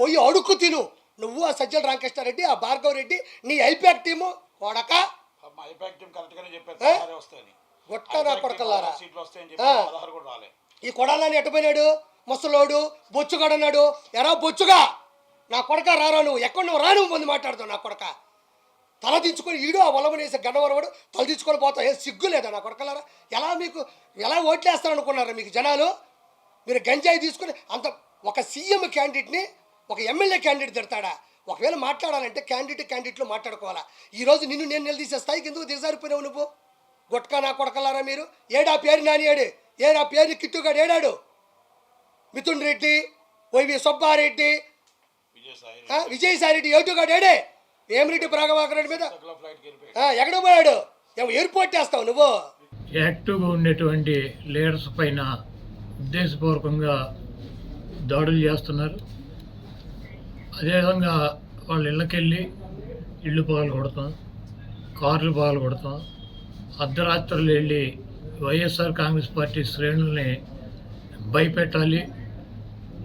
పోయి అడుక్కు తిను. నువ్వు ఆ సజ్జల రామకృష్ణారెడ్డి, ఆ భార్గవ్ రెడ్డి, నీ ఐపాక్ టీము కొడక గుట్కా నా కొడకల్లారా. ఈ కొడాలని ఎట్టపోయినాడు ముసలోడు, బొచ్చుగాడన్నాడు. ఎరా బొచ్చుగా నా కొడక రారా, నువ్వు ఎక్కడ నువ్వు రాను మంది మాట్లాడుతావు. నా కొడక తల దించుకొని ఈడు ఆ వలమనేసి గన్నవరవాడు తల దించుకొని పోతావు. ఏం సిగ్గు లేదా నా కొడకలారా? ఎలా ఓట్లేస్తారనుకున్నారా మీకు జనాలు? మీరు గంజాయి తీసుకుని అంత ఒక సీఎం క్యాండిడేట్ని ఒక ఎమ్మెల్యే క్యాండిడేట్ తిడతాడా? ఒకవేళ మాట్లాడాలంటే క్యాండిడేట్లో మాట్లాడుకోవాలా. ఈరోజు నేను నిలదీసే స్థాయికి ఎందుకు దిగజారిపోయినావు నువ్వు? గుట్కా నా కొడకలారా మీరు. ఏడా పేరు నానియాడు, ఏడా పేరు కిట్టుగాడు ఏడాడు, మిథున్ రెడ్డి, వైవి సుబ్బారెడ్డి, విజయసాయి రెడ్డి ఏటుగాడు ఏడే, వేమిరెడ్డి ప్రభాకర్ రెడ్డి మీద ఎక్కడ పోయాడు? ఎయిర్పోర్ట్ చేస్తావు నువ్వు. యాక్టివ్గా ఉండేటువంటి లీడర్స్ పైన ఉద్దేశపూర్వకంగా దాడులు చేస్తున్నారు. అదేవిధంగా వాళ్ళ ఇళ్ళకెళ్ళి ఇళ్ళు పగలు కొడతాం, కార్లు పగలు కొడతాం, అర్ధరాత్రులు వెళ్ళి వైఎస్ఆర్ కాంగ్రెస్ పార్టీ శ్రేణుల్ని భయపెట్టాలి,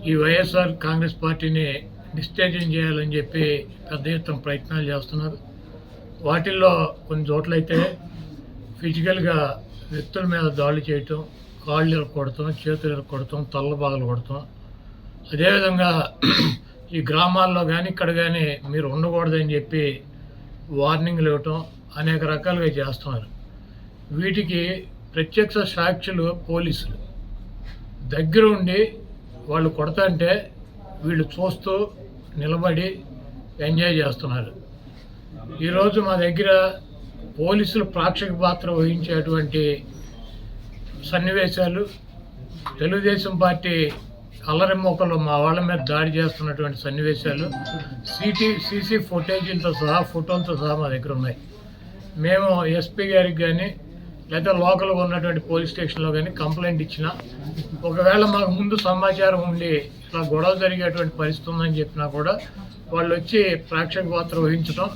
ఈ వైఎస్ఆర్ కాంగ్రెస్ పార్టీని డిస్టేజన్ చేయాలని చెప్పి పెద్ద ఎత్తున ప్రయత్నాలు చేస్తున్నారు. వాటిల్లో కొన్ని చోట్లయితే ఫిజికల్గా వ్యక్తుల మీద దాడులు చేయటం, కాళ్ళు ఇరక్కొడతాం, చేతులు ఇరక్కొడతాం, తల్ల బాగలు కొడతాం. అదేవిధంగా ఈ గ్రామాల్లో కానీ ఇక్కడ కానీ మీరు ఉండకూడదని చెప్పి వార్నింగ్లు ఇవ్వటం అనేక రకాలుగా చేస్తున్నారు. వీటికి ప్రత్యక్ష సాక్షులు పోలీసులు దగ్గర ఉండి వాళ్ళు కొడతంటే వీళ్ళు చూస్తూ నిలబడి ఎంజాయ్ చేస్తున్నారు. ఈరోజు మా దగ్గర పోలీసులు ప్రేక్షక పాత్ర వహించేటువంటి సన్నివేశాలు, తెలుగుదేశం పార్టీ అల్లరి మూకలు మా వాళ్ళ మీద దాడి చేస్తున్నటువంటి సన్నివేశాలు సీసీ ఫుటేజీలతో సహా, ఫోటోలతో సహా మా దగ్గర ఉన్నాయి. మేము ఎస్పీ గారికి కానీ లేదా లోకల్గా ఉన్నటువంటి పోలీస్ స్టేషన్లో కానీ కంప్లైంట్ ఇచ్చినా, ఒకవేళ మాకు ముందు సమాచారం ఉండి ఇట్లా గొడవ జరిగేటువంటి పరిస్థితి ఉందని చెప్పినా కూడా వాళ్ళు వచ్చి ప్రేక్షక పాత్ర వహించడం,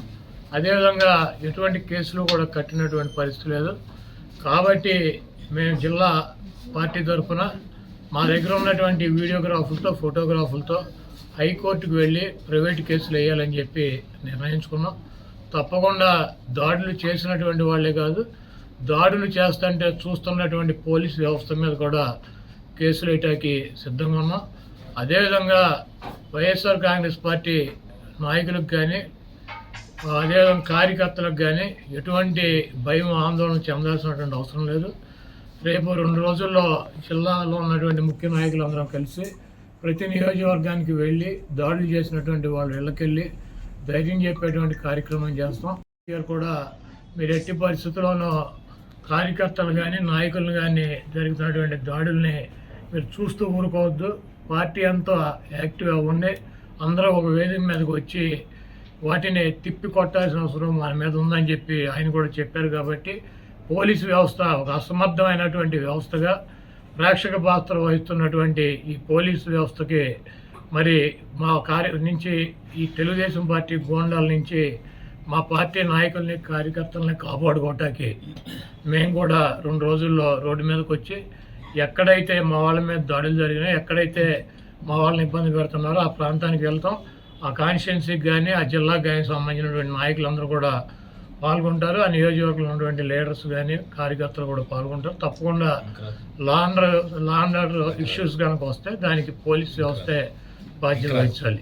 అదేవిధంగా ఎటువంటి కేసులు కూడా కట్టినటువంటి పరిస్థితి లేదు. కాబట్టి మేము జిల్లా పార్టీ తరఫున మా దగ్గర ఉన్నటువంటి వీడియోగ్రాఫులతో, ఫోటోగ్రాఫులతో హైకోర్టుకు వెళ్ళి ప్రైవేట్ కేసులు వేయాలని చెప్పి నిర్ణయించుకున్నాం. తప్పకుండా దాడులు చేసినటువంటి వాళ్ళే కాదు, దాడులు చేస్తుంటే చూస్తున్నటువంటి పోలీస్ వ్యవస్థ మీద కూడా కేసులు వేయటానికి సిద్ధంగా ఉన్నాం. అదేవిధంగా వైఎస్ఆర్ కాంగ్రెస్ పార్టీ నాయకులకు కానీ అదేవిధంగా కార్యకర్తలకు కానీ ఎటువంటి భయం, ఆందోళన చెందాల్సినటువంటి అవసరం లేదు. రేపు 2 రోజుల్లో జిల్లాలో ఉన్నటువంటి ముఖ్య నాయకులందరం కలిసి ప్రతి నియోజకవర్గానికి వెళ్ళి దాడులు చేసినటువంటి వాళ్ళ ఇళ్ళకెళ్ళి ధైర్యం చెప్పేటువంటి కార్యక్రమం చేస్తాం. ఇక్కడ కూడా మీరు ఎట్టి పరిస్థితుల్లోనూ కార్యకర్తలు కానీ నాయకులు కానీ జరుగుతున్నటువంటి దాడుల్ని మీరు చూస్తూ ఊరుకోవద్దు. పార్టీ అంతా యాక్టివ్గా ఉండి అందరూ ఒక వేదిక మీదకి వచ్చి వాటిని తిప్పి కొట్టాల్సిన అవసరం మన మీద ఉందని చెప్పి ఆయన కూడా చెప్పారు. కాబట్టి పోలీసు వ్యవస్థ ఒక అసమర్థమైనటువంటి వ్యవస్థగా ప్రేక్షక పాత్ర వహిస్తున్నటువంటి ఈ పోలీసు వ్యవస్థకి మరి మా నుంచి ఈ తెలుగుదేశం పార్టీ గోండాల నుంచి మా పార్టీ నాయకుల్ని, కార్యకర్తల్ని కాపాడుకోవటానికి మేము కూడా 2 రోజుల్లో రోడ్డు మీదకి వచ్చి ఎక్కడైతే మా వాళ్ళ మీద దాడులు జరిగినాయో, ఎక్కడైతే మా వాళ్ళని ఇబ్బంది పెడుతున్నారో ఆ ప్రాంతానికి వెళ్తాం. ఆ కాన్స్టిట్యున్సీకి కానీ ఆ జిల్లాకు కానీ సంబంధించినటువంటి నాయకులందరూ కూడా పాల్గొంటారు. ఆ నియోజకవర్గంలో ఉన్నటువంటి లీడర్స్ కానీ కార్యకర్తలు కూడా పాల్గొంటారు. తప్పకుండా లా అండ్ ఆర్డర్ ఇష్యూస్ కనుక వస్తే దానికి పోలీస్ వ్యవస్థే బాధ్యత వహించాలి.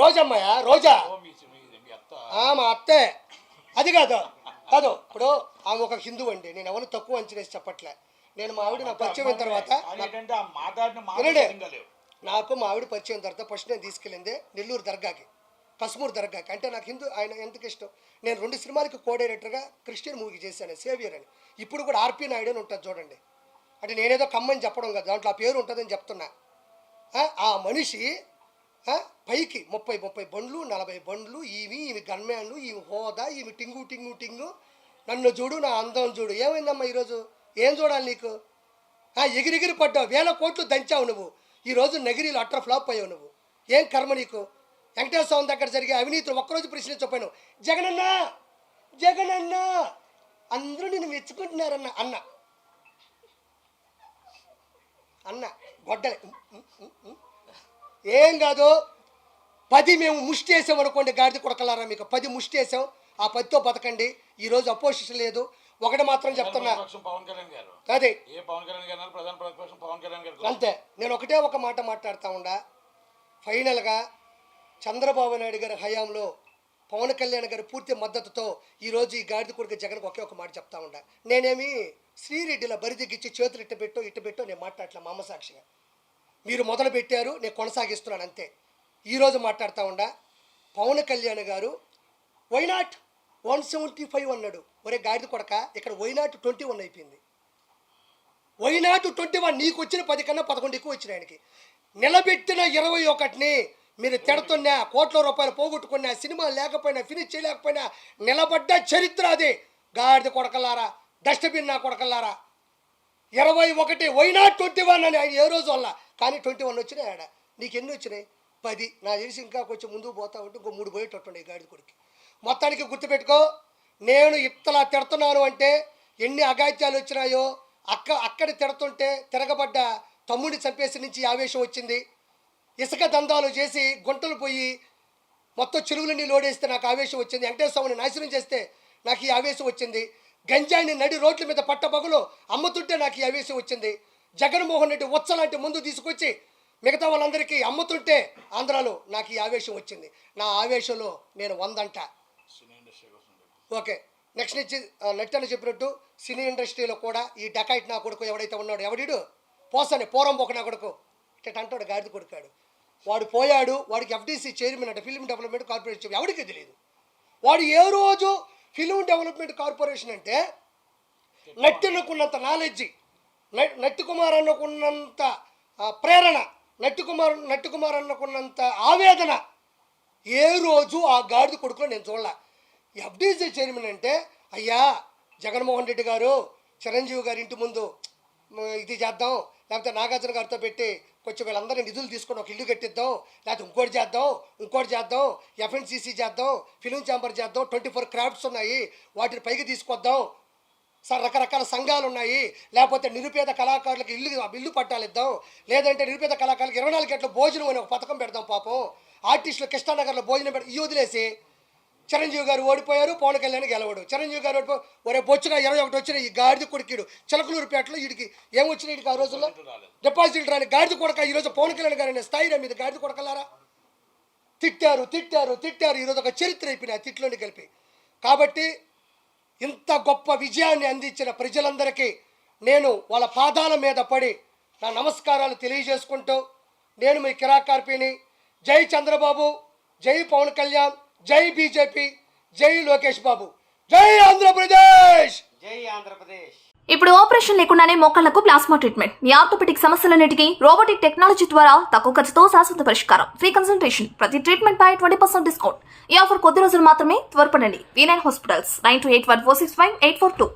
రోజమ్మయ్య, రోజా మా అత్తే అది కాదు. ఇప్పుడు ఆమె ఒక హిందూ అండి. నేను ఎవరు తక్కువ అంచనేసి చెప్పట్లే. నేను మా ఆవిడ నా పరిచయం అయిన తర్వాత నాకు మా ఆవిడ పరిచయం తర్వాత ఫస్ట్ నేను తీసుకెళ్ళింది నెల్లూరు దర్గాకి, కస్మూర్ దర్గాకి. అంటే నాకు హిందూ ఆయన ఎందుకు ఇష్టం. నేను 2 సినిమాలకి కో డైరెక్టర్గా క్రిస్టియన్ మూవీ చేశాను, సేవియర్ అని. ఇప్పుడు కూడా ఆర్పి నాయుడు అని ఉంటుంది చూడండి. అంటే నేనేదో కమ్మని చెప్పడం కదా, దాంట్లో ఆ పేరు ఉంటుందని చెప్తున్నా. ఆ మనిషి పైకి 30 బండ్లు, 40 బండ్లు, ఈమె గన్మ్యాన్లు, ఈమె హోదా, ఈమె టింగు, నన్ను చూడు, నా అందం చూడు. ఏమైందమ్మా ఈరోజు? ఏం చూడాలి నీకు? ఎగిరిగిరి పడ్డావు, 1000 కోట్లు దంచావు నువ్వు. ఈరోజు నగిరిలో అట్ర ఫ్లాప్ అయ్యావు నువ్వు. ఏం కర్మ నీకు? వెంకటేశ్వర స్వామి దగ్గర జరిగే అవినీతులు ఒక్కరోజు ప్రశ్నించకపోయాను. జగనన్న అందరూ నేను మెచ్చుకుంటున్నారన్న అన్న గొడ్డలే ఏం కాదు 10 మేము ముష్టి వేసాం అనుకోండి, గాడిద కొడకలారా మీకు 10 ముష్టి వేసాం, ఆ 10తో బతకండి. ఈరోజు అపోజిషన్ లేదు. ఒకటి మాత్రం చెప్తున్నా, పవన్ కళ్యాణ్ గారు అదే ఏ పవన్ కళ్యాణ్ గారు ప్రధాన ప్రతిపక్షం పవన్ కళ్యాణ్ గారు అంతే. నేను ఒకటే ఒక మాట మాట్లాడుతూ ఉండా, ఫైనల్గా చంద్రబాబు నాయుడు గారి హయాంలో పవన్ కళ్యాణ్ గారి పూర్తి మద్దతుతో ఈరోజు ఈ గాడిద కొడుకు జగన్కి ఒకే ఒక మాట చెప్తా ఉండా. నేనేమి శ్రీరెడ్డిలో బరిదిగ్గిచ్చి చేతులు ఇట్టు పెట్టో నేను మాట్లాడలే. మా అమ్మ సాక్షిగా మీరు మొదలు పెట్టారు, నేను కొనసాగిస్తున్నాను అంతే. ఈరోజు మాట్లాడుతూ ఉండా, పవన్ కళ్యాణ్ గారు వైనాట్ 175 అన్నాడు. ఒరే గాడిద కొడక, ఇక్కడ వైనాట్ 21 అయిపోయింది. వైనాట్ 21, నీకు వచ్చిన 10 కన్నా 11 ఎక్కువ వచ్చిన ఆయనకి. నిలబెట్టిన 21ని మీరు తిడుతున్నా, కోట్ల రూపాయలు పోగొట్టుకున్నా, సినిమా లేకపోయినా, ఫినిష్ చేయలేకపోయినా నిలబడ్డ చరిత్ర అది. గాడిద కొడకల్లారా, డస్ట్బిన్ నా కొడకల్లారా, 21 వైనాట్ 21 అని ఆయన ఏ రోజు వల్ల, కానీ 21 వచ్చినాయి ఆడ. నీకు ఎన్ని వచ్చినాయి? 10. నా తెలిసి ఇంకా కొంచెం ముందుకు పోతా ఉంటే ఇంకో 3 పోయేటట్టుండే ఈ గాడిద కొడుకు. మొత్తానికి గుర్తుపెట్టుకో, నేను ఇట్లా తిడుతున్నాను అంటే ఎన్ని అగాత్యాలు వచ్చినాయో, అక్కడ తిడుతుంటే తిరగబడ్డ తమ్ముడిని చంపేసి నుంచి ఆవేశం వచ్చింది. ఇసుక దందాలు చేసి గుంటలు పోయి మొత్తం చెరువులన్నీ లోడేస్తే నాకు ఆవేశం వచ్చింది. వెంకటేశ్వర స్వామిని నాశనం చేస్తే నాకు ఈ ఆవేశం వచ్చింది. గంజాయిని నడి రోడ్ల మీద పట్టపగలు అమ్ముతుంటే నాకు ఈ ఆవేశం వచ్చింది. జగన్మోహన్ రెడ్డి ఉచ్చలాంటి ముందు తీసుకొచ్చి మిగతా వాళ్ళందరికీ అమ్ముతుంటే ఆంధ్రాలో నాకు ఈ ఆవేశం వచ్చింది. నా ఆవేశంలో నేను 100 అంట. ఓకే, నెక్స్ట్ నుంచి నెట్టని చెప్పినట్టు సినీ ఇండస్ట్రీలో కూడా ఈ డకాయిట్ నా కొడుకు ఎవడైతే ఉన్నాడో, ఎవడీడు పోసని పోరంబోక నా కొడుకు ఇట్ట అంటాడు, గాడిద కొడుకాడు. వాడు పోయాడు, వాడికి FDC చైర్మన్ అంటే ఫిల్మ్ డెవలప్మెంట్ కార్పొరేషన్, ఎవరికి తెలియదు. వాడు ఏ రోజు ఫిల్మ్ డెవలప్మెంట్ కార్పొరేషన్ అంటే నట్టుకున్నంత నాలెడ్జి, నట్టి కుమార్ అన్నకున్నంత ప్రేరణ, నట్టి కుమార్ అన్నకున్నంత ఆవేదన ఏ రోజు ఆ గాడిద కొడుకులో నేను చూడలే. FDC చైర్మన్ అంటే, అయ్యా జగన్మోహన్ రెడ్డి గారు చిరంజీవి గారి ఇంటి ముందు ఇది చేద్దాం, లేకపోతే నాగార్జున గారితో పెట్టి కొంచెం వీళ్ళందరినీ నిధులు తీసుకొని ఒక ఇల్లు కట్టిద్దాం, లేకపోతే ఇంకోటి చేద్దాం, FNCC చేద్దాం, ఫిలిం ఛాంబర్ చేద్దాం, 24 క్రాఫ్ట్స్ ఉన్నాయి వాటిని పైకి తీసుకొద్దాం సార్, రకరకాల సంఘాలు ఉన్నాయి, లేకపోతే నిరుపేద కళాకారులకు ఇల్లు పట్టాలు ఇద్దాం, లేదంటే నిరుపేద కళాకారులకు 24 గంటల భోజనం అని ఒక పథకం పెడదాం. పాపం ఆర్టిస్టులు కృష్ణానగర్లో భోజనం ఈ వదిలేసి చిరంజీవి గారు ఓడిపోయారు, పవన్ కళ్యాణ్ గెలవడు. చిరంజీవి గారు ఓడిపోయి ఒరే బొచ్చుగా 21 వచ్చిన ఈ గాడిద కొడుకుడు చిలకలూరుపేటలో వీడికి ఏమొచ్చినాయి? వీడికి ఆ రోజుల్లో డిపాజిట్ రాని గాడిద కొడక ఈరోజు పవన్ కళ్యాణ్ గారు అనే స్థాయిలో మీద గాడిద కొడకలారా తిట్టారు. ఈరోజు ఒక చరిత్ర అయిపోయినాయి ఆ తిట్లోని కలిపి. కాబట్టి ఇంత గొప్ప విజయాన్ని అందించిన ప్రజలందరికీ నేను వాళ్ళ పాదాల మీద పడి నా నమస్కారాలు తెలియజేసుకుంటూ, నేను మీ కిరాకార్పిని. జై చంద్రబాబు, జై పవన్ కళ్యాణ్, జై బీజేపీ, జై లోకేష్ బాబు, జై ఆంధ్రప్రదేశ్. ఇప్పుడు ఆపరేషన్ లేకుండానే మోకాళ్లకు ప్లాస్మా ట్రీట్మెంట్. మీ ఆర్థోపెటిక్ సమస్యలన్నిటికీ రోబోటిక్ టెక్నాలజీ ద్వారా తక్కువ ఖర్చుతో శాశ్వత పరిష్కారం. ఫ్రీ కన్సల్టేషన్, ప్రతి ట్రీట్మెంట్ పై 20% డిస్కౌంట్. ఈ ఆఫర్ కొద్ది రోజులు మాత్రమే. త్వరపడండి. V9 hospitals 9281465842.